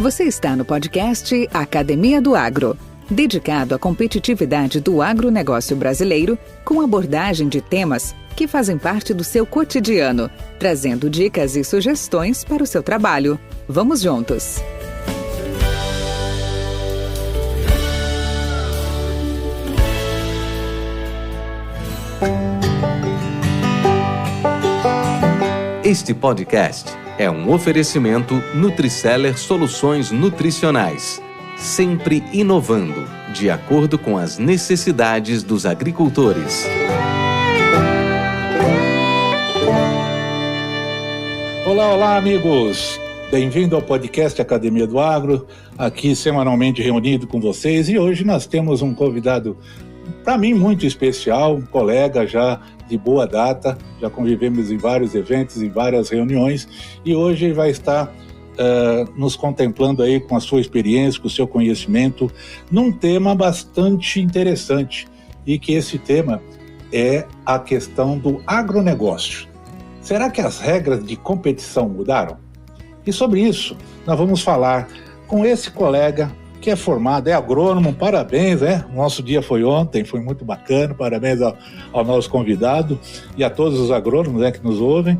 Você está no podcast Academia do Agro, dedicado à competitividade do agronegócio brasileiro, com abordagem de temas que fazem parte do seu cotidiano, trazendo dicas e sugestões para o seu trabalho. Vamos juntos! Este podcast é um oferecimento Nutriceller Soluções Nutricionais, sempre inovando, de acordo com as necessidades dos agricultores. Olá, amigos! Bem-vindo ao podcast Academia do Agro, aqui semanalmente reunido com vocês, e hoje nós temos um convidado, para mim, muito especial, um colega já de boa data, já convivemos em vários eventos, em várias reuniões, e hoje ele vai estar nos contemplando aí com a sua experiência, com o seu conhecimento, num tema bastante interessante, e que esse tema é a questão do agronegócio. Será que as regras de competição mudaram? E sobre isso, nós vamos falar com esse colega que é formado, é agrônomo, parabéns, né? O nosso dia foi ontem, foi muito bacana, parabéns ao nosso convidado e a todos os agrônomos, né, que nos ouvem.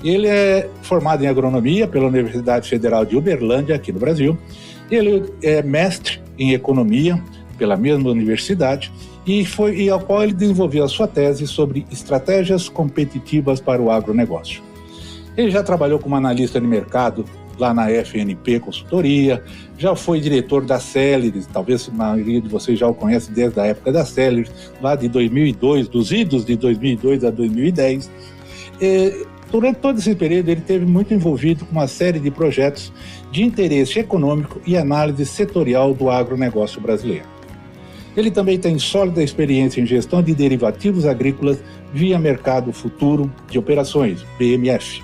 Ele é formado em agronomia pela Universidade Federal de Uberlândia, aqui no Brasil. Ele é mestre em economia pela mesma universidade e ao qual ele desenvolveu a sua tese sobre estratégias competitivas para o agronegócio. Ele já trabalhou como analista de mercado lá na FNP Consultoria, já foi diretor da Celeris, talvez a maioria de vocês já o conhece desde a época da Celeris, lá de 2002, dos idos de 2002 a 2010. Durante todo esse período ele esteve muito envolvido com uma série de projetos de interesse econômico e análise setorial do agronegócio brasileiro. Ele também tem sólida experiência em gestão de derivativos agrícolas via Mercado Futuro de Operações, BMF.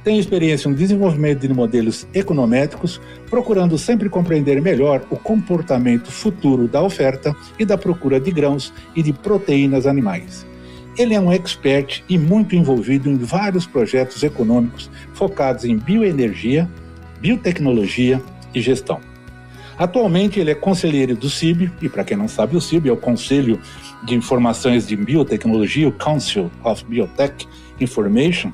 Tem experiência no desenvolvimento de modelos econométricos, procurando sempre compreender melhor o comportamento futuro da oferta e da procura de grãos e de proteínas animais. Ele é um expert e muito envolvido em vários projetos econômicos focados em bioenergia, biotecnologia e gestão. Atualmente ele é conselheiro do CIB, e para quem não sabe, o CIB é o Conselho de Informações de Biotecnologia, o Council of Biotech Information,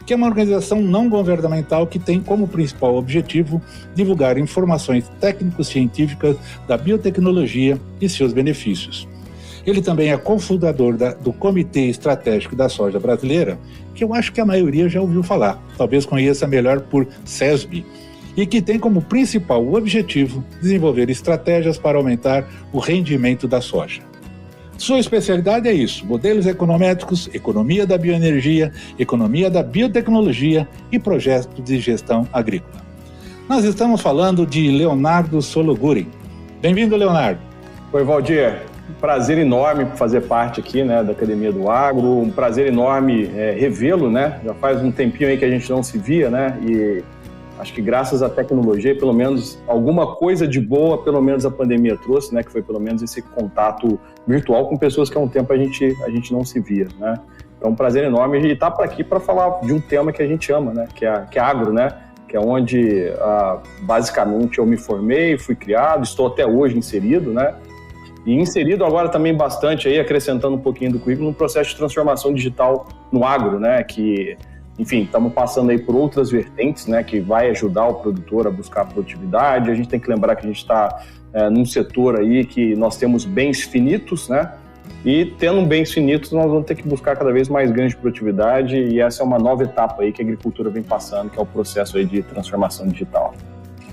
que é uma organização não governamental que tem como principal objetivo divulgar informações técnico-científicas da biotecnologia e seus benefícios. Ele também é cofundador do Comitê Estratégico da Soja Brasileira, que eu acho que a maioria já ouviu falar, talvez conheça melhor por CESB, e que tem como principal objetivo desenvolver estratégias para aumentar o rendimento da soja. Sua especialidade é isso: modelos econométricos, economia da bioenergia, economia da biotecnologia e projetos de gestão agrícola. Nós estamos falando de Leonardo Sologuri. Bem-vindo, Leonardo. Oi, Valdir. Um prazer enorme fazer parte aqui, né, da Academia do Agro. Um prazer enorme revê-lo, né? Já faz um tempinho aí que a gente não se via, né? E acho que graças à tecnologia, pelo menos alguma coisa de boa, pelo menos a pandemia trouxe, né? Que foi pelo menos esse contato virtual com pessoas que há um tempo a gente não se via, né? Então, um prazer enorme e estar aqui para falar de um tema que a gente ama, né? Que é agro, né? Que é onde basicamente eu me formei, fui criado, estou até hoje inserido, né? E inserido agora também bastante aí, acrescentando um pouquinho do currículo, no processo de transformação digital no agro, né? Que, enfim, estamos passando aí por outras vertentes, né, que vai ajudar o produtor a buscar produtividade. A gente tem que lembrar que a gente está num setor aí que nós temos bens finitos, né, e tendo bens finitos nós vamos ter que buscar cada vez mais ganhos de produtividade, e essa é uma nova etapa aí que a agricultura vem passando, que é o processo aí de transformação digital.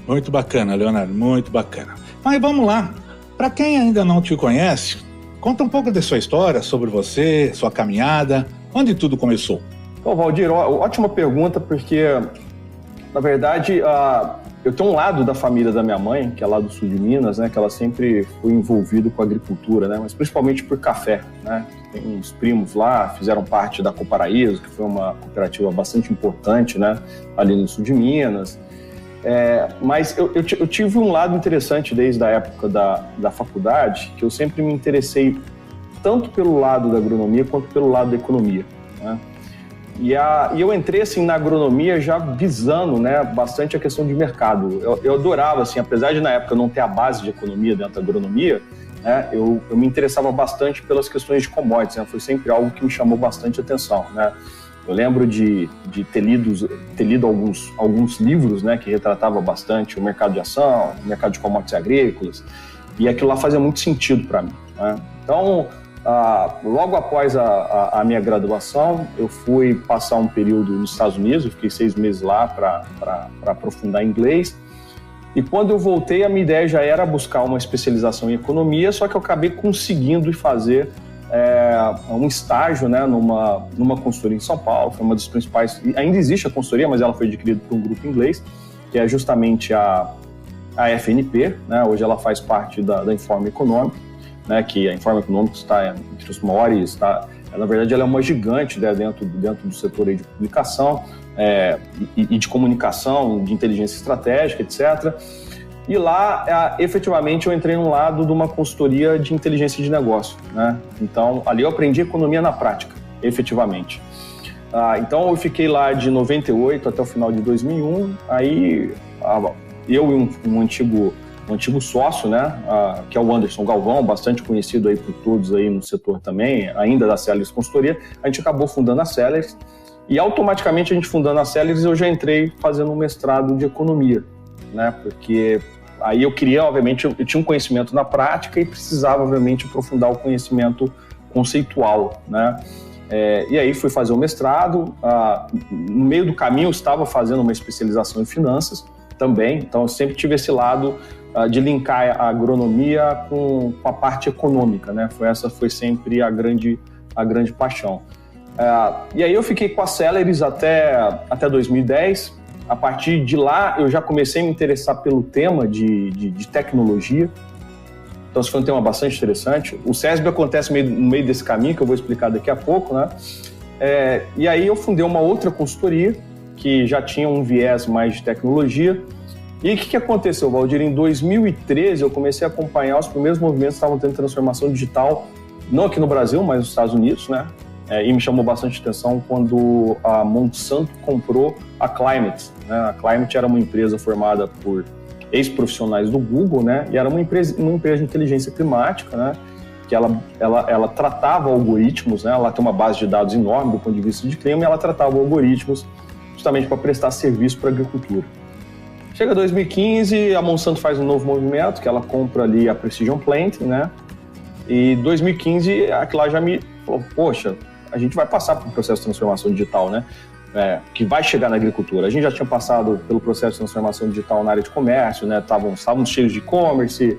Muito bacana, Leonardo, muito bacana. Mas vamos lá, para quem ainda não te conhece, conta um pouco da sua história, sobre você, sua caminhada, onde tudo começou. Bom, Valdir, ótima pergunta, porque, na verdade, eu tenho um lado da família da minha mãe, que é lá do sul de Minas, né, que ela sempre foi envolvida com a agricultura, né, mas principalmente por café, né. Tem uns primos lá, fizeram parte da Coparaíso, que foi uma cooperativa bastante importante, né, ali no sul de Minas. Mas eu tive um lado interessante desde a época da faculdade, que eu sempre me interessei tanto pelo lado da agronomia quanto pelo lado da economia, né. E eu entrei assim, na agronomia já visando, né, bastante a questão de mercado. Eu adorava, assim, apesar de na época não ter a base de economia dentro da agronomia, né, eu me interessava bastante pelas questões de commodities, né, foi sempre algo que me chamou bastante atenção, né. Eu lembro de ter lido alguns livros, né, que retratavam bastante o mercado de ação, o mercado de commodities agrícolas, e aquilo lá fazia muito sentido para mim, né. Então, logo após a minha graduação, eu fui passar um período nos Estados Unidos, eu fiquei 6 meses lá para aprofundar inglês. E quando eu voltei, a minha ideia já era buscar uma especialização em economia, só que eu acabei conseguindo fazer um estágio, né, numa consultoria em São Paulo, foi uma das principais, ainda existe a consultoria, mas ela foi adquirida por um grupo inglês, que é justamente a FNP, né, hoje ela faz parte da Informa Econômica, né, que a Informa Econômica está entre os maiores, na verdade ela é uma gigante, né, dentro do setor aí de publicação e de comunicação, de inteligência estratégica, etc. E lá, efetivamente, eu entrei num lado de uma consultoria de inteligência de negócio, né? Então, ali eu aprendi economia na prática, efetivamente. Então, eu fiquei lá de 98 até o final de 2001, aí eu e um antigo sócio, né, que é o Anderson Galvão, bastante conhecido aí por todos aí no setor também, ainda da Celeris Consultoria, a gente acabou fundando a Celeris e automaticamente a gente fundando a Celeris eu já entrei fazendo um mestrado de economia, né, porque aí eu queria, obviamente, eu tinha um conhecimento na prática e precisava, obviamente, aprofundar o conhecimento conceitual, né. E aí fui fazer o mestrado, no meio do caminho eu estava fazendo uma especialização em finanças também, então eu sempre tive esse lado de linkar a agronomia com a parte econômica, né? Essa foi sempre a grande paixão. E aí eu fiquei com a Celeris até 2010. A partir de lá eu já comecei a me interessar pelo tema de tecnologia. Então esse foi um tema bastante interessante. O CESB acontece no meio desse caminho, que eu vou explicar daqui a pouco, né? E aí eu fundei uma outra consultoria que já tinha um viés mais de tecnologia. E o que aconteceu, Valdir? Em 2013, eu comecei a acompanhar os primeiros movimentos que estavam tendo transformação digital, não aqui no Brasil, mas nos Estados Unidos, né? E me chamou bastante atenção quando a Monsanto comprou a Climate, né? A Climate era uma empresa formada por ex-profissionais do Google, né? E era uma empresa de inteligência climática, né? Que ela tratava algoritmos, né? Ela tem uma base de dados enorme do ponto de vista de clima e ela tratava algoritmos justamente para prestar serviço para a agricultura. Chega 2015, a Monsanto faz um novo movimento, que ela compra ali a Precision Planting, né? E 2015, aquilo lá já me falou, poxa, a gente vai passar por um processo de transformação digital, né? Que vai chegar na agricultura. A gente já tinha passado pelo processo de transformação digital na área de comércio, né? Estavam cheios de e-commerce,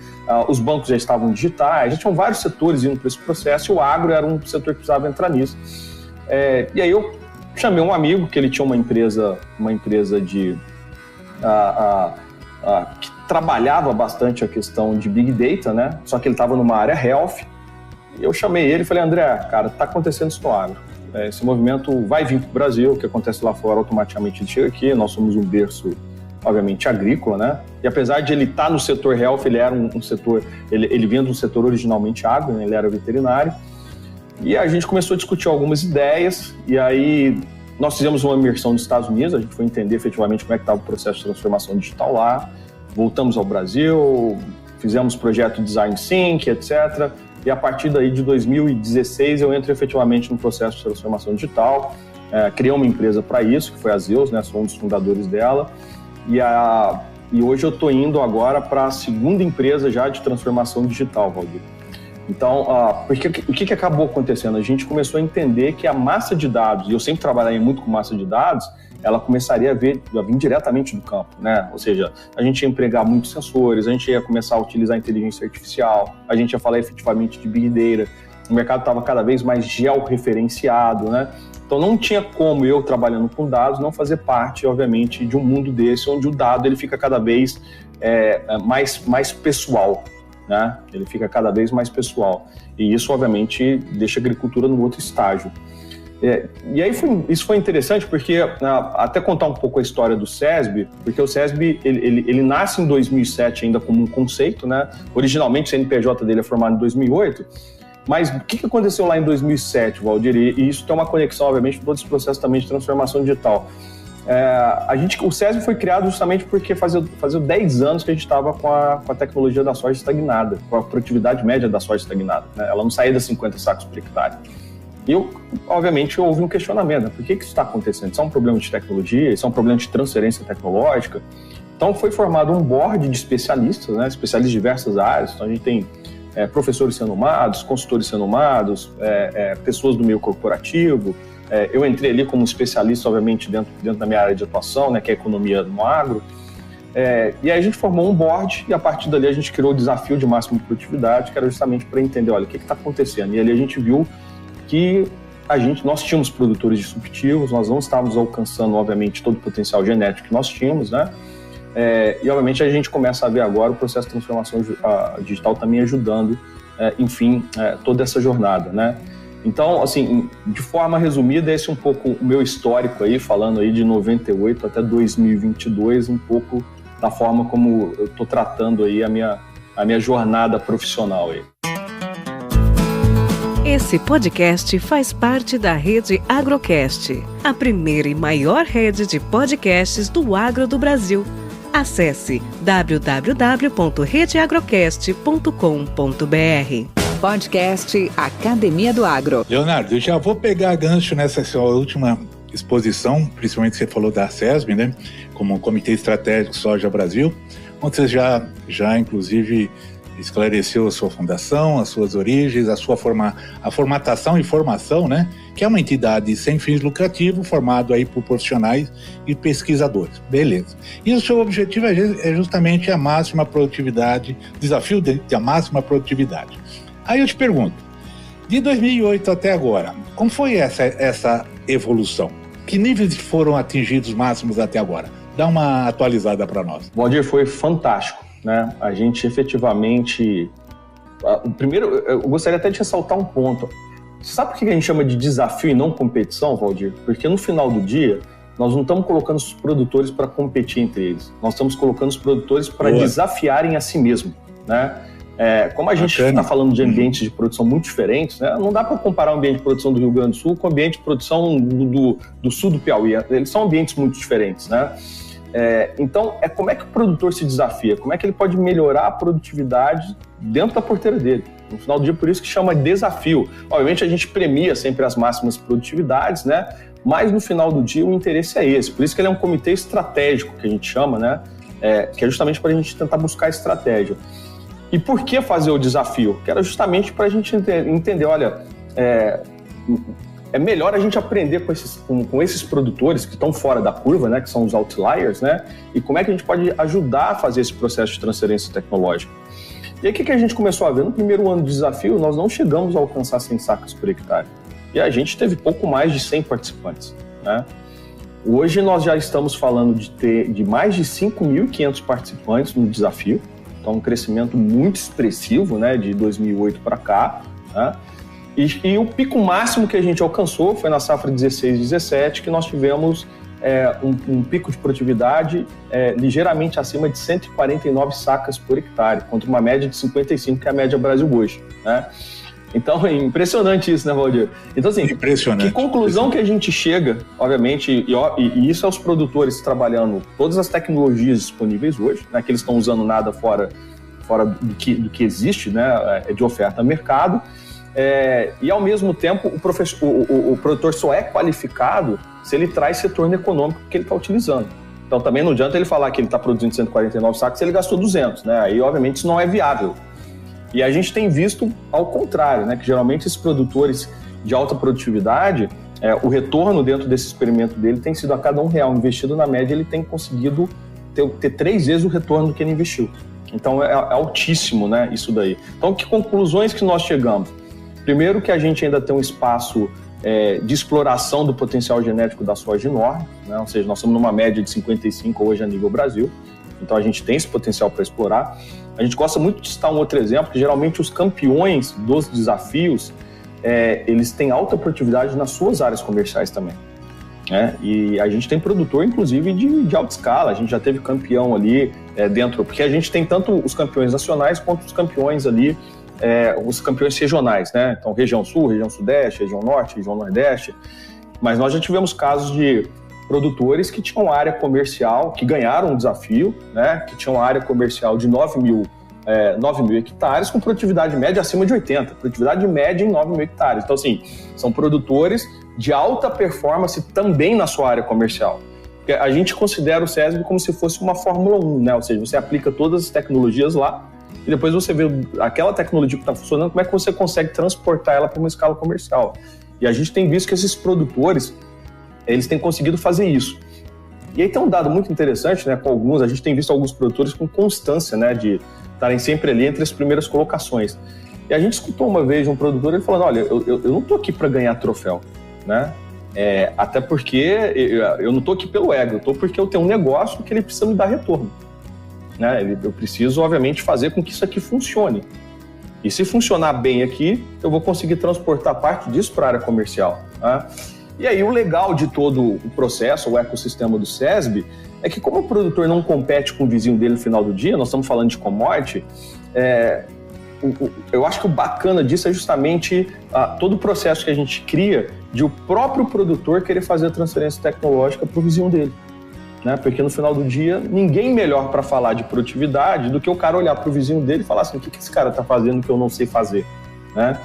os bancos já estavam digitais, já tinham vários setores indo para esse processo e o agro era um setor que precisava entrar nisso. E aí eu chamei um amigo, que ele tinha uma empresa de... que trabalhava bastante a questão de Big Data, né? Só que ele estava numa área health. E eu chamei ele e falei, André, cara, está acontecendo isso no agro. Esse movimento vai vir para o Brasil, o que acontece lá fora automaticamente chega aqui. Nós somos um berço, obviamente, agrícola, né? E apesar de ele estar no setor health, ele era um setor, ele vinha de um setor originalmente agro, né? Ele era veterinário. E a gente começou a discutir algumas ideias, e aí nós fizemos uma imersão nos Estados Unidos, a gente foi entender efetivamente como é que estava o processo de transformação digital lá, voltamos ao Brasil, fizemos projeto Design Sync, etc. E a partir daí de 2016 eu entro efetivamente no processo de transformação digital, criei uma empresa para isso, que foi a Zeus, né? Sou um dos fundadores dela, e hoje eu estou indo agora para a segunda empresa já de transformação digital, Valdir. Então, o que acabou acontecendo? A gente começou a entender que a massa de dados, e eu sempre trabalhei muito com massa de dados, ela começaria a vir diretamente do campo, né? Ou seja, a gente ia empregar muitos sensores, a gente ia começar a utilizar a inteligência artificial, a gente ia falar efetivamente de Big Data, o mercado estava cada vez mais georreferenciado, né? Então não tinha como eu, trabalhando com dados, não fazer parte, obviamente, de um mundo desse, onde o dado ele fica cada vez mais pessoal, né? Ele fica cada vez mais pessoal. E isso, obviamente, deixa a agricultura no outro estágio. E aí isso foi interessante porque, até contar um pouco a história do CESB, porque o CESB ele nasce em 2007 ainda como um conceito, né? Originalmente o CNPJ dele é formado em 2008, Mas o que aconteceu lá em 2007, Valdir? E isso tem uma conexão, obviamente, com todo esse processo também de transformação digital. O SESB foi criado justamente porque fazia 10 anos que a gente estava com a tecnologia da soja estagnada, com a produtividade média da soja estagnada, né? Ela não saía das 50 sacos por hectare. E, obviamente, houve um questionamento, né? Por que isso está acontecendo? Isso é um problema de tecnologia? Isso é um problema de transferência tecnológica? Então, foi formado um board de especialistas, né? Especialistas de diversas áreas. Então, a gente tem professores renomados, consultores renomados, pessoas do meio corporativo. Eu entrei ali como especialista, obviamente, dentro da minha área de atuação, né, que é a economia no agro. E aí a gente formou um board e, a partir dali, a gente criou o desafio de máxima produtividade, que era justamente para entender, olha, o que está acontecendo? E ali a gente viu que nós tínhamos produtores disruptivos, nós não estávamos alcançando, obviamente, todo o potencial genético que nós tínhamos, né? E, obviamente, a gente começa a ver agora o processo de transformação digital também ajudando, toda essa jornada, né? Então, assim, de forma resumida, esse é um pouco o meu histórico aí, falando aí de 98 até 2022, um pouco da forma como eu estou tratando aí a minha jornada profissional aí. Esse podcast faz parte da rede Agrocast, a primeira e maior rede de podcasts do agro do Brasil. Acesse www.redeagrocast.com.br. Podcast Academia do Agro. Leonardo, eu já vou pegar gancho nessa sua última exposição, principalmente você falou da SESB, né, como Comitê Estratégico Soja Brasil, onde você já inclusive esclareceu a sua fundação, as suas origens, a formatação e formação, né, que é uma entidade sem fins lucrativos, formado aí por profissionais e pesquisadores. Beleza. E o seu objetivo é justamente a máxima produtividade, desafio da máxima produtividade. Aí eu te pergunto, de 2008 até agora, como foi essa evolução? Que níveis foram atingidos máximos até agora? Dá uma atualizada para nós. Valdir, foi fantástico, né? A gente efetivamente... Primeiro, eu gostaria até de ressaltar um ponto. Sabe por que a gente chama de desafio e não competição, Valdir? Porque no final do dia, nós não estamos colocando os produtores para competir entre eles. Nós estamos colocando os produtores para desafiarem a si mesmo, né? Como a gente está falando de ambientes de produção muito diferentes, né, não dá para comparar o ambiente de produção do Rio Grande do Sul com o ambiente de produção do sul do Piauí. Eles são ambientes muito diferentes, né? Então, como é que o produtor se desafia? Como é que ele pode melhorar a produtividade dentro da porteira dele? No final do dia, por isso que chama desafio. Obviamente, a gente premia sempre as máximas produtividades, né? Mas no final do dia, o interesse é esse. Por isso que ele é um comitê estratégico, que a gente chama, né? Que é justamente para a gente tentar buscar estratégia. E por que fazer o desafio? Que era justamente para a gente entender, olha, é melhor a gente aprender com esses produtores que estão fora da curva, né, que são os outliers, né, e como é que a gente pode ajudar a fazer esse processo de transferência tecnológica. E aí o que a gente começou a ver? No primeiro ano do desafio, nós não chegamos a alcançar 100 sacas por hectare. E a gente teve pouco mais de 100 participantes, né? Hoje nós já estamos falando de mais de 5.500 participantes no desafio. Então, um crescimento muito expressivo, né, de 2008 para cá, né? E o pico máximo que a gente alcançou foi na safra 16-17, que nós tivemos um pico de produtividade ligeiramente acima de 149 sacas por hectare, contra uma média de 55, que é a média Brasil hoje, né? Então, é impressionante isso, né, Valdir? Então, assim, que conclusão que a gente chega, obviamente, e isso é os produtores trabalhando todas as tecnologias disponíveis hoje, né, que eles estão usando nada fora do que existe, né, de oferta no mercado, e, ao mesmo tempo, o produtor só é qualificado se ele traz retorno econômico que ele está utilizando. Então, também não adianta ele falar que ele está produzindo 149 sacos se ele gastou 200, né? Aí, obviamente, isso não é viável. E a gente tem visto ao contrário, né? Que geralmente esses produtores de alta produtividade, o retorno dentro desse experimento dele tem sido a cada R$1 investido, na média, ele tem conseguido ter 3 vezes o retorno do que ele investiu. Então, é altíssimo, né, isso daí. Então, que conclusões que nós chegamos? Primeiro, que a gente ainda tem um espaço de exploração do potencial genético da soja enorme, né? Ou seja, nós estamos numa média de 55 hoje a nível Brasil, então a gente tem esse potencial para explorar. A gente gosta muito de citar um outro exemplo, que geralmente os campeões dos desafios, eles têm alta produtividade nas suas áreas comerciais também, né? E a gente tem produtor, inclusive, de alta escala. A gente já teve campeão ali dentro, porque a gente tem tanto os campeões nacionais quanto os campeões ali os campeões regionais, né? Então, região sul, região sudeste, região norte, região nordeste. Mas nós já tivemos casos de produtores que tinham área comercial, que ganharam um desafio, né? Que tinham área comercial de 9 mil hectares, com produtividade média acima de 80, produtividade média em 9 mil hectares. Então, assim, são produtores de alta performance também na sua área comercial. A gente considera o SESB como se fosse uma Fórmula 1, né? Ou seja, você aplica todas as tecnologias lá e depois você vê aquela tecnologia que está funcionando, como é que você consegue transportar ela para uma escala comercial. E a gente tem visto que esses produtores, eles têm conseguido fazer isso. E aí tem um dado muito interessante, né? A gente tem visto alguns produtores com constância, né? De estarem sempre ali entre as primeiras colocações. E a gente escutou uma vez um produtor, ele falando, olha, eu não estou aqui para ganhar troféu, né? Até porque eu não estou aqui pelo ego, eu estou porque eu tenho um negócio que ele precisa me dar retorno, né? Eu preciso, obviamente, fazer com que isso aqui funcione. E se funcionar bem aqui, eu vou conseguir transportar parte disso para a área comercial, né? E aí o legal de todo o processo, o ecossistema do SESB, é que como o produtor não compete com o vizinho dele no final do dia, nós estamos falando de commodity, eu acho que o bacana disso é justamente todo o processo que a gente cria de o próprio produtor querer fazer a transferência tecnológica para o vizinho dele, né? Porque no final do dia, ninguém melhor para falar de produtividade do que o cara olhar para o vizinho dele e falar assim, o que esse cara está fazendo que eu não sei fazer, né?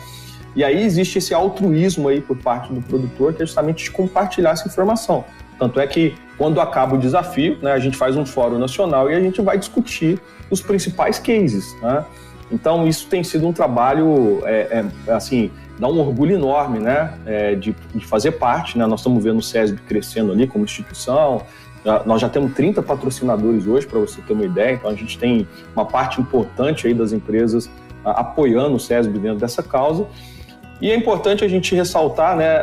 E aí existe esse altruísmo aí por parte do produtor, que é justamente de compartilhar essa informação. Tanto é que, quando acaba o desafio, né, a gente faz um fórum nacional e a gente vai discutir os principais cases, né? Então, isso tem sido um trabalho, assim, dá um orgulho enorme, né, de fazer parte, né? Nós estamos vendo o SESB crescendo ali como instituição. Nós já temos 30 patrocinadores hoje, para você ter uma ideia. Então, a gente tem uma parte importante aí das empresas apoiando o SESB dentro dessa causa. E é importante a gente ressaltar, né,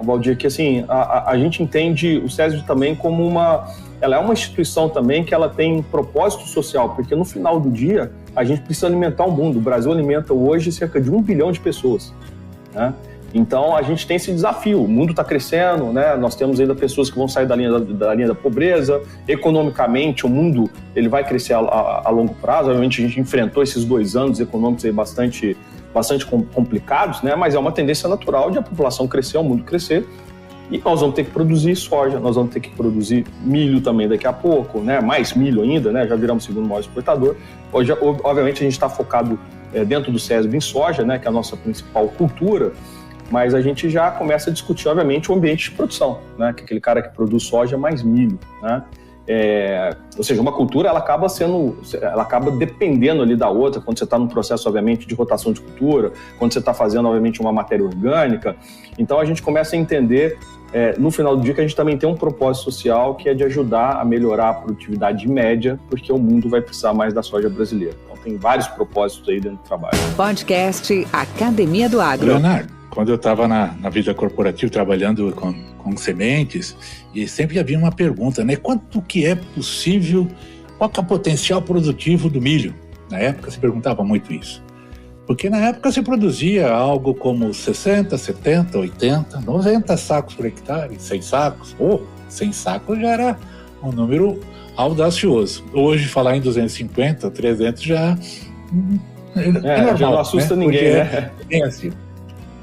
Valdir, que assim, a gente entende o SESB também como ela é uma instituição também que ela tem um propósito social, porque no final do dia a gente precisa alimentar o mundo. O Brasil alimenta hoje cerca de 1 bilhão de pessoas, né? Então a gente tem esse desafio, o mundo está crescendo, né? Nós temos ainda pessoas que vão sair da linha da pobreza, economicamente o mundo ele vai crescer a longo prazo. Obviamente a gente enfrentou esses 2 anos econômicos aí bastante complicados, né? Mas é uma tendência natural de a população crescer, o mundo crescer, e nós vamos ter que produzir soja, nós vamos ter que produzir milho também daqui a pouco, né? Mais milho ainda, né? Já viramos o segundo maior exportador. Hoje, obviamente, a gente está focado dentro do SESB em soja, né? Que é a nossa principal cultura, mas a gente já começa a discutir, obviamente, o ambiente de produção, né? Que é aquele cara que produz soja mais milho, né? Ou seja, uma cultura ela acaba dependendo ali da outra, quando você está num processo, obviamente, de rotação de cultura, quando você está fazendo, obviamente, uma matéria orgânica. Então a gente começa a entender, no final do dia, que a gente também tem um propósito social, que é de ajudar a melhorar a produtividade média, porque o mundo vai precisar mais da soja brasileira. Então tem vários propósitos aí dentro do trabalho. Podcast Academia do Agro. Leonardo, quando eu estava na vida corporativa trabalhando com sementes, e sempre havia uma pergunta, né? Quanto que é possível, qual que é o potencial produtivo do milho? Na época se perguntava muito isso. Porque na época se produzia algo como 60, 70, 80, 90 sacos por hectare, 100 sacos. 100 sacos já era um número audacioso. Hoje falar em 250, 300 já é normal, já não assusta, né? Ninguém, né? É assim.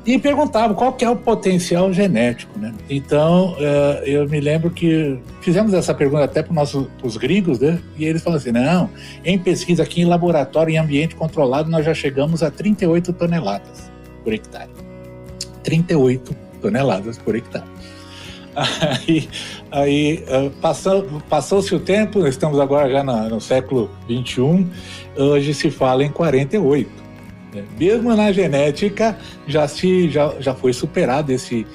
E perguntavam qual que é o potencial genético, né? Então, eu me lembro que fizemos essa pergunta até para os gringos, né? E eles falaram assim, não, em pesquisa aqui em laboratório, em ambiente controlado, nós já chegamos a 38 toneladas por hectare. 38 toneladas por hectare. Aí passou-se o tempo, nós estamos agora já no século XXI, hoje se fala em 48. Mesmo na genética já foi superado esse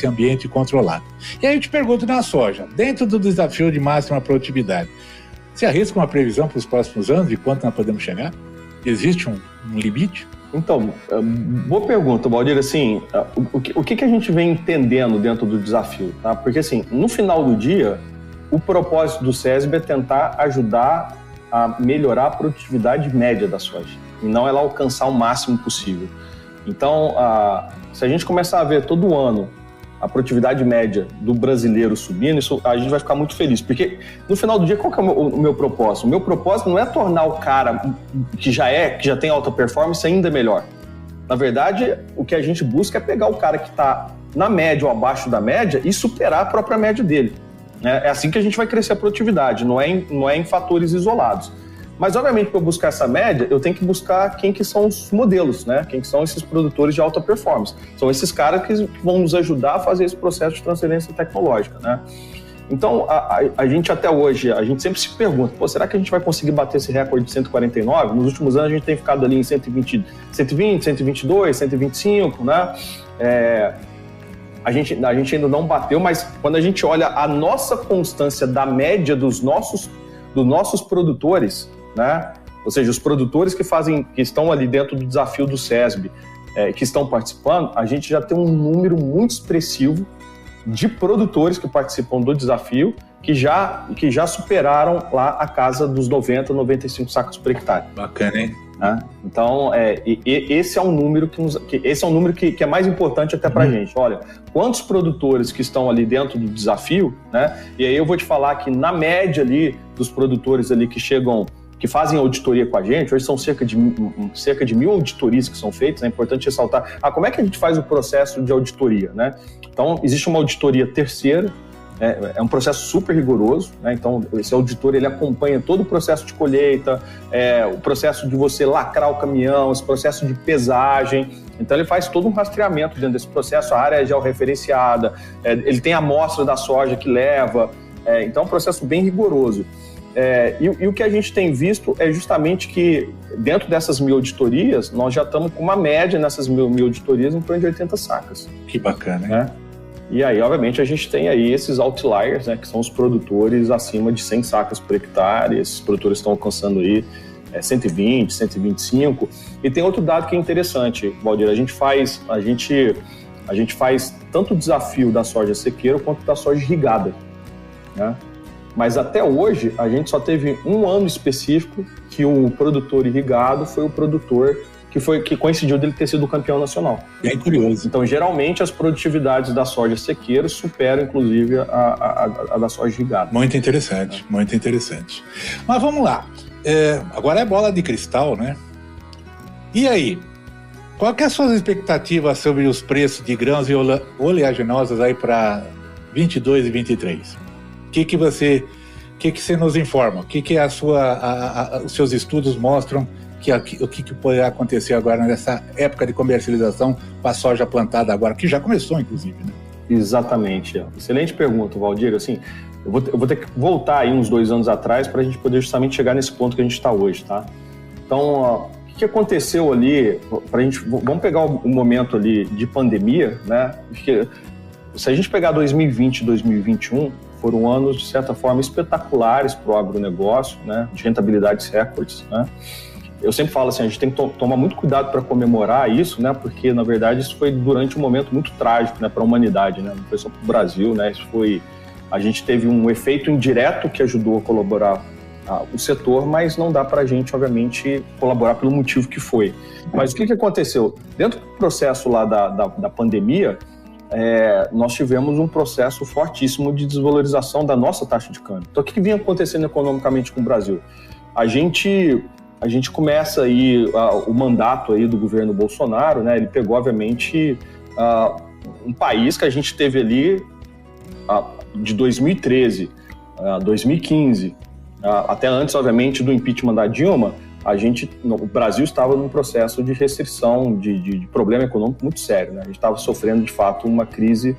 ambiente controlado. E aí eu te pergunto, na soja, dentro do desafio de máxima produtividade, você arrisca uma previsão para os próximos anos de quanto nós podemos chegar? Existe um limite? Então, boa pergunta, Valdir. Assim, o que a gente vem entendendo dentro do desafio? Tá? Porque assim, no final do dia, o propósito do SESB é tentar ajudar a melhorar a produtividade média da soja, e não ela alcançar o máximo possível. Então, se a gente começar a ver todo ano a produtividade média do brasileiro subindo, isso a gente vai ficar muito feliz. Porque, no final do dia, qual que é o meu propósito? O meu propósito não é tornar o cara que já tem alta performance ainda melhor. Na verdade, o que a gente busca é pegar o cara que está na média ou abaixo da média e superar a própria média dele. É assim que a gente vai crescer a produtividade, não é em fatores isolados. Mas, obviamente, para eu buscar essa média, eu tenho que buscar quem que são os modelos, né? Quem que são esses produtores de alta performance. São esses caras que vão nos ajudar a fazer esse processo de transferência tecnológica, né? Então, a gente até hoje, a gente sempre se pergunta, será que a gente vai conseguir bater esse recorde de 149? Nos últimos anos, a gente tem ficado ali em 120, 122, 125, né? A gente ainda não bateu, mas quando a gente olha a nossa constância da média dos nossos produtores, né? Ou seja, os produtores que estão ali dentro do desafio do SESB, que estão participando, a gente já tem um número muito expressivo de produtores que participam do desafio que já superaram lá a casa dos 90, 95 sacos por hectare. Bacana, hein? Então, esse é um número que é mais importante até para a gente. Olha, quantos produtores que estão ali dentro do desafio, né? E aí eu vou te falar que na média ali dos produtores ali que fazem auditoria com a gente, hoje são cerca de 1.000 auditorias que são feitas, é importante ressaltar. Como é que a gente faz o processo de auditoria, né? Então, existe uma auditoria terceira, é um processo super rigoroso, né? Então, esse auditor, ele acompanha todo o processo de colheita, o processo de você lacrar o caminhão, esse processo de pesagem. Então, ele faz todo um rastreamento dentro desse processo, a área é georreferenciada, ele tem a amostra da soja que leva, então é um processo bem rigoroso. E o que a gente tem visto é justamente que dentro dessas 1.000 auditorias, nós já estamos com uma média nessas 1.000 auditorias em torno de 80 sacas. Que bacana, hein? Né? E aí, obviamente, a gente tem aí esses outliers, né, que são os produtores acima de 100 sacas por hectare, esses produtores estão alcançando aí 120, 125. E tem outro dado que é interessante, Valdir, a gente faz tanto o desafio da soja sequeira quanto da soja irrigada, né? Mas até hoje, a gente só teve um ano específico que o produtor irrigado foi o produtor que coincidiu dele ter sido o campeão nacional. Bem curioso. Então, geralmente, as produtividades da soja sequeira superam, inclusive, a da soja irrigada. Muito interessante, muito interessante. Mas vamos lá. Agora é bola de cristal, né? E aí? Qual que é a sua expectativa sobre os preços de grãos e oleaginosas aí para 22 e 23? O que você nos informa? O que os seus estudos mostram o que poderá acontecer agora nessa época de comercialização com a soja plantada agora, que já começou, inclusive, né? Exatamente. Excelente pergunta, Valdir. Assim, eu vou ter que voltar aí uns 2 anos atrás para a gente poder justamente chegar nesse ponto que a gente está hoje, tá? Então, o que aconteceu ali, vamos pegar o momento ali de pandemia, né? Porque se a gente pegar 2020 e 2021, foram anos, de certa forma, espetaculares para o agronegócio, né? De rentabilidades recordes, né? Eu sempre falo assim, a gente tem que tomar muito cuidado para comemorar isso, né? Porque, na verdade, isso foi durante um momento muito trágico, né, para a humanidade, né? Não foi só para o Brasil, né? A gente teve um efeito indireto que ajudou a colaborar o setor, mas não dá para a gente, obviamente, colaborar pelo motivo que foi. Mas o que aconteceu? Dentro do processo lá da pandemia, nós tivemos um processo fortíssimo de desvalorização da nossa taxa de câmbio. Então, o que vinha acontecendo economicamente com o Brasil? A gente começa aí o mandato aí do governo Bolsonaro, né? Ele pegou, obviamente, um país que a gente teve ali de 2013 a 2015, até antes, obviamente, do impeachment da Dilma, o Brasil estava num processo de restrição, de problema econômico muito sério, né? A gente estava sofrendo, de fato, uma crise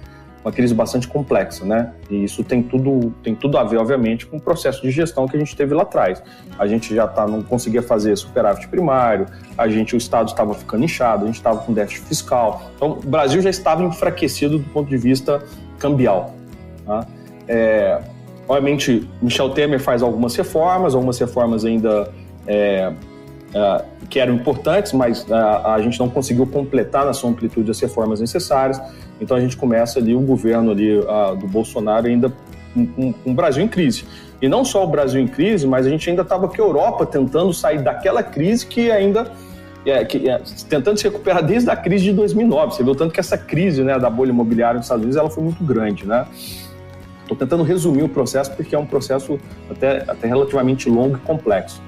bastante complexa, né? E isso tem tudo a ver, obviamente, com o processo de gestão que a gente teve lá atrás. A gente já não conseguia fazer superávit primário, o Estado estava ficando inchado, a gente estava com déficit fiscal. Então, o Brasil já estava enfraquecido do ponto de vista cambial, tá? Obviamente, Michel Temer faz algumas reformas ainda que eram importantes, mas a gente não conseguiu completar na sua amplitude as reformas necessárias. Então a gente começa ali o governo ali, do Bolsonaro ainda com o Brasil em crise. E não só o Brasil em crise, mas a gente ainda estava com a Europa tentando sair daquela crise que ainda tentando se recuperar desde a crise de 2009. Você viu tanto que essa crise, né, da bolha imobiliária nos Estados Unidos ela foi muito grande, né? Estou tentando resumir o processo porque é um processo até relativamente longo e complexo.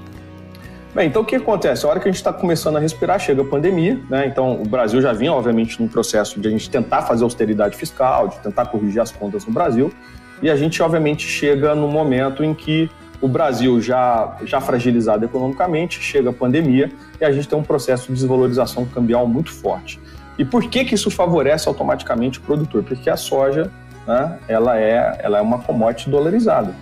Bem, então o que acontece? A hora que a gente está começando a respirar, chega a pandemia, né? Então o Brasil já vinha, obviamente, num processo de a gente tentar fazer austeridade fiscal, de tentar corrigir as contas no Brasil, e a gente, obviamente, chega no momento em que o Brasil já fragilizado economicamente, chega a pandemia e a gente tem um processo de desvalorização cambial muito forte. E por que isso favorece automaticamente o produtor? Porque a soja, né, ela é uma commodity dolarizada.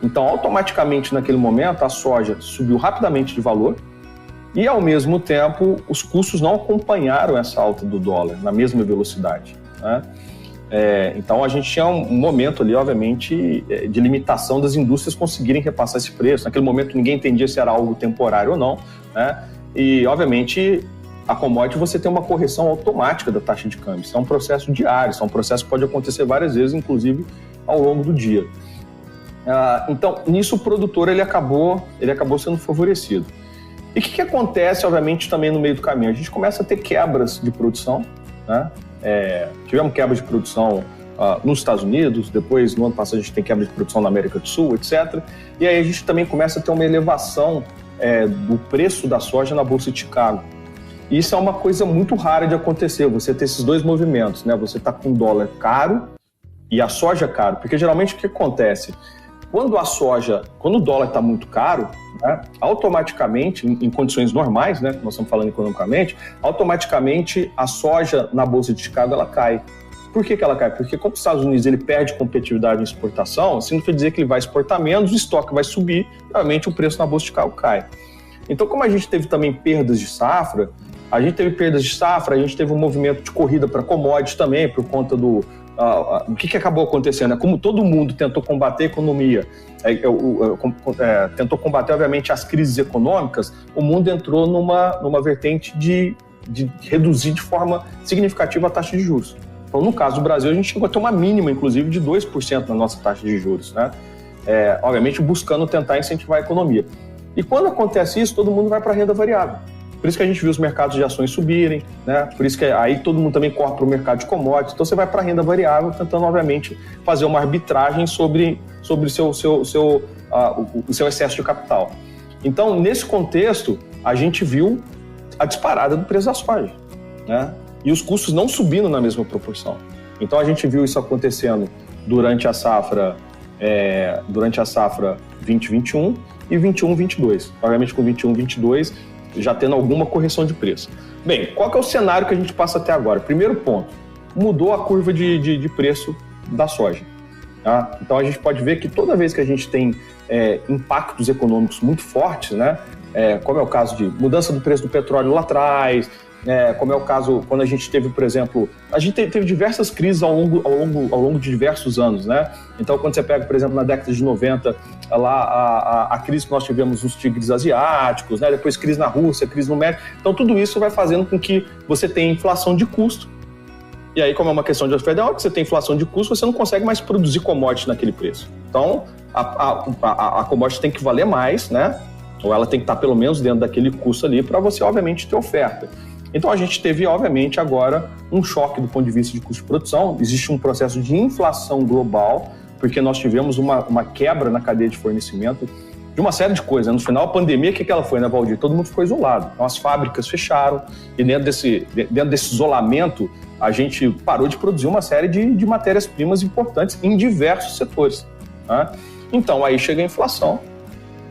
Então, automaticamente, naquele momento, a soja subiu rapidamente de valor e, ao mesmo tempo, os custos não acompanharam essa alta do dólar na mesma velocidade, né? Então a gente tinha um momento ali, obviamente, de limitação das indústrias conseguirem repassar esse preço. Naquele momento ninguém entendia se era algo temporário ou não, né? E, obviamente, a commodity você tem uma correção automática da taxa de câmbio. Isso é um processo diário, isso é um processo que pode acontecer várias vezes, inclusive ao longo do dia. Então, nisso o produtor ele acabou sendo favorecido. E o que acontece, obviamente, também no meio do caminho? A gente começa a ter quebras de produção, né? Tivemos quebra de produção nos Estados Unidos, depois no ano passado a gente tem quebra de produção na América do Sul, etc. E aí a gente também começa a ter uma elevação do preço da soja na Bolsa de Chicago. E isso é uma coisa muito rara de acontecer, você ter esses dois movimentos, né? Você está com o dólar caro e a soja caro, porque geralmente o que acontece? Quando o dólar está muito caro, né, automaticamente, em condições normais, né, nós estamos falando economicamente, automaticamente a soja na Bolsa de Chicago ela cai. Por que ela cai? Porque como os Estados Unidos ele perde competitividade em exportação, significa dizer que ele vai exportar menos, o estoque vai subir, e obviamente o preço na Bolsa de Chicago cai. Então, como a gente teve também perdas de safra, a gente teve um movimento de corrida para commodities também, por conta do... o que acabou acontecendo? Como todo mundo tentou combater a economia, tentou combater, obviamente, as crises econômicas, o mundo entrou numa vertente de reduzir de forma significativa a taxa de juros. Então, no caso do Brasil, a gente chegou a ter uma mínima, inclusive, de 2% na nossa taxa de juros, né? Obviamente, buscando tentar incentivar a economia. E quando acontece isso, todo mundo vai para a renda variável. Por isso que a gente viu os mercados de ações subirem, né? Por isso que aí todo mundo também corre para o mercado de commodities. Então você vai para a renda variável, tentando, obviamente, fazer uma arbitragem sobre o seu excesso de capital. Então, nesse contexto, a gente viu a disparada do preço da soja, né? E os custos não subindo na mesma proporção. Então a gente viu isso acontecendo durante a safra 2021 e 21-22. Obviamente com 21-22 já tendo alguma correção de preço. Bem, qual que é o cenário que a gente passa até agora? Primeiro ponto, mudou a curva de preço da soja. Tá? Então a gente pode ver que toda vez que a gente tem impactos econômicos muito fortes, né? Como é o caso de mudança do preço do petróleo lá atrás, como é o caso quando a gente teve, por exemplo, a gente teve diversas crises ao longo de diversos anos, né? Então, quando você pega, por exemplo, na década de 90, lá a crise que nós tivemos nos tigres asiáticos, né? Depois crise na Rússia, crise no México. Então, tudo isso vai fazendo com que você tenha inflação de custo. E aí, como é uma questão de oferta, que você tem inflação de custo, você não consegue mais produzir commodity naquele preço. Então, a commodity tem que valer mais, né? Ou ela tem que estar pelo menos dentro daquele custo ali para você, obviamente, ter oferta. Então, a gente teve, obviamente, agora um choque do ponto de vista de custo de produção. Existe um processo de inflação global, porque nós tivemos uma quebra na cadeia de fornecimento de uma série de coisas. No final, a pandemia, o que ela foi, né, Valdir? Todo mundo ficou isolado. Então, as fábricas fecharam e dentro desse isolamento, a gente parou de produzir uma série de matérias-primas importantes em diversos setores, né? Então, aí chega a inflação.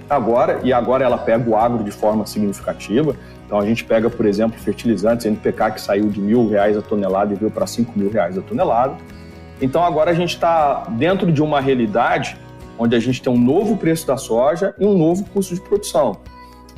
Agora ela pega o agro de forma significativa. Então, a gente pega, por exemplo, fertilizantes, NPK, que saiu de R$1.000 a tonelada e veio para R$5.000 a tonelada. Então, agora a gente está dentro de uma realidade onde a gente tem um novo preço da soja e um novo custo de produção.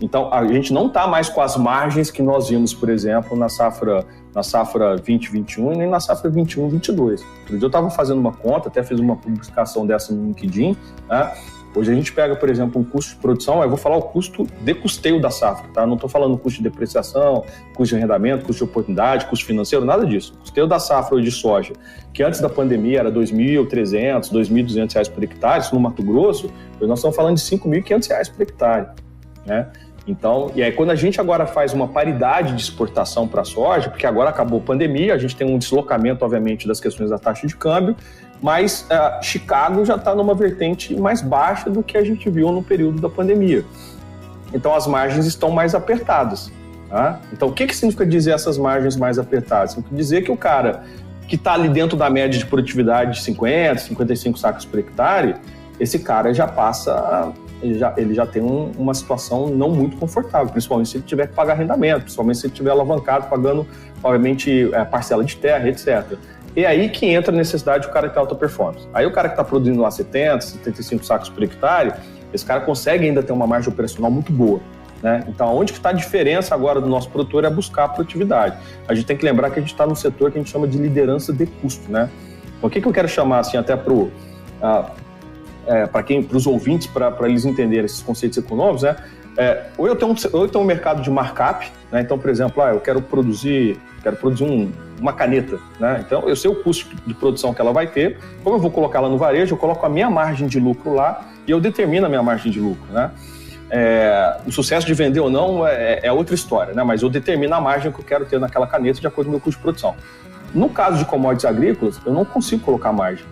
Então, a gente não está mais com as margens que nós vimos, por exemplo, na safra 2021 e nem na safra 21-22. Outro dia eu estava fazendo uma conta, até fiz uma publicação dessa no LinkedIn, né? Hoje a gente pega, por exemplo, um custo de produção, eu vou falar o custo de custeio da safra, tá? Não estou falando custo de depreciação, custo de arrendamento, custo de oportunidade, custo financeiro, nada disso. O custeio da safra hoje de soja, que antes da pandemia era R$2.300, R$2.200 por hectare, isso no Mato Grosso, hoje nós estamos falando de R$5.500 por hectare, né? Então, e aí quando a gente agora faz uma paridade de exportação para a soja, porque agora acabou a pandemia, a gente tem um deslocamento, obviamente, das questões da taxa de câmbio, mas Chicago já está numa vertente mais baixa do que a gente viu no período da pandemia. Então, as margens estão mais apertadas. Tá? Então, o que significa dizer essas margens mais apertadas? Significa dizer que o cara que está ali dentro da média de produtividade de 50, 55 sacos por hectare, esse cara já passa... Ele já tem uma situação não muito confortável, principalmente se ele tiver que pagar arrendamento, principalmente se ele estiver alavancado, pagando, obviamente, parcela de terra, etc. E aí que entra a necessidade do cara ter alta performance. Aí o cara que está produzindo lá 70, 75 sacos por hectare, esse cara consegue ainda ter uma margem operacional muito boa. Né? Então, onde que está a diferença agora do nosso produtor é buscar a produtividade. A gente tem que lembrar que a gente está num setor que a gente chama de liderança de custo. Né? Então, o que eu quero chamar, assim, até para os ouvintes, para eles entenderem esses conceitos econômicos, né? Ou eu tenho um mercado de markup, né? Então, por exemplo, eu quero produzir uma caneta, né? Então, eu sei o custo de produção que ela vai ter, como eu vou colocar ela no varejo, eu coloco a minha margem de lucro lá e eu determino a minha margem de lucro, né? O sucesso de vender ou não é outra história, né? Mas eu determino a margem que eu quero ter naquela caneta de acordo com o meu custo de produção. No caso de commodities agrícolas, eu não consigo colocar margem.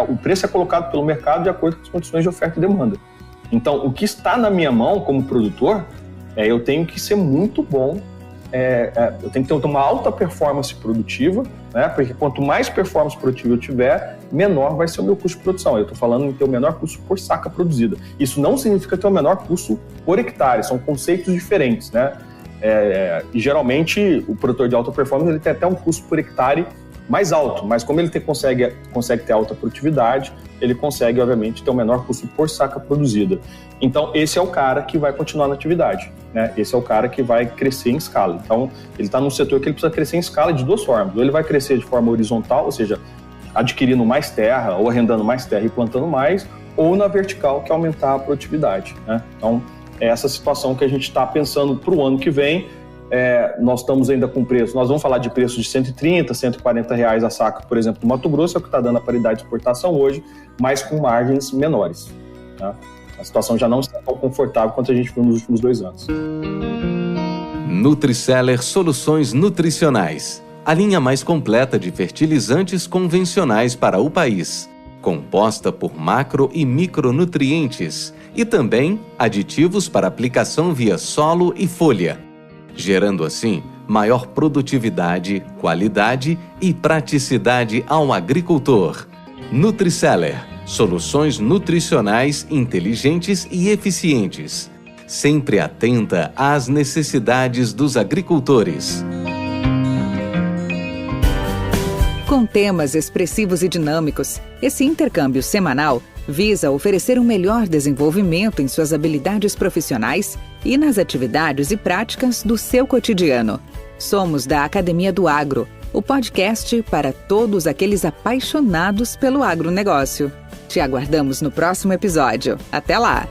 O preço é colocado pelo mercado de acordo com as condições de oferta e demanda. Então, o que está na minha mão como produtor, eu tenho que ser muito bom, eu tenho que ter uma alta performance produtiva, né? Porque quanto mais performance produtiva eu tiver, menor vai ser o meu custo de produção. Eu estou falando em ter o menor custo por saca produzida. Isso não significa ter o menor custo por hectare, são conceitos diferentes, né? E geralmente, o produtor de alta performance ele tem até um custo por hectare mais alto, mas como ele consegue ter alta produtividade, ele consegue, obviamente, ter o menor custo por saca produzida. Então, esse é o cara que vai continuar na atividade, né? Esse é o cara que vai crescer em escala. Então, ele está num setor que ele precisa crescer em escala de duas formas. Ou ele vai crescer de forma horizontal, ou seja, adquirindo mais terra, ou arrendando mais terra e plantando mais, ou na vertical, que é aumentar a produtividade, né? Então, é essa situação que a gente está pensando para o ano que vem. Nós estamos ainda com preço, nós vamos falar de preços de 130, 140 reais a saca, por exemplo, no Mato Grosso, é o que está dando a paridade de exportação hoje, mas com margens menores. Tá? A situação já não está tão confortável quanto a gente viu nos últimos 2 anos. Nutriceller Soluções Nutricionais, a linha mais completa de fertilizantes convencionais para o país, composta por macro e micronutrientes e também aditivos para aplicação via solo e folha, gerando assim maior produtividade, qualidade e praticidade ao agricultor. Nutriceller, soluções nutricionais inteligentes e eficientes, sempre atenta às necessidades dos agricultores. Com temas expressivos e dinâmicos, esse intercâmbio semanal visa oferecer um melhor desenvolvimento em suas habilidades profissionais e nas atividades e práticas do seu cotidiano. Somos da Academia do Agro, o podcast para todos aqueles apaixonados pelo agronegócio. Te aguardamos no próximo episódio. Até lá!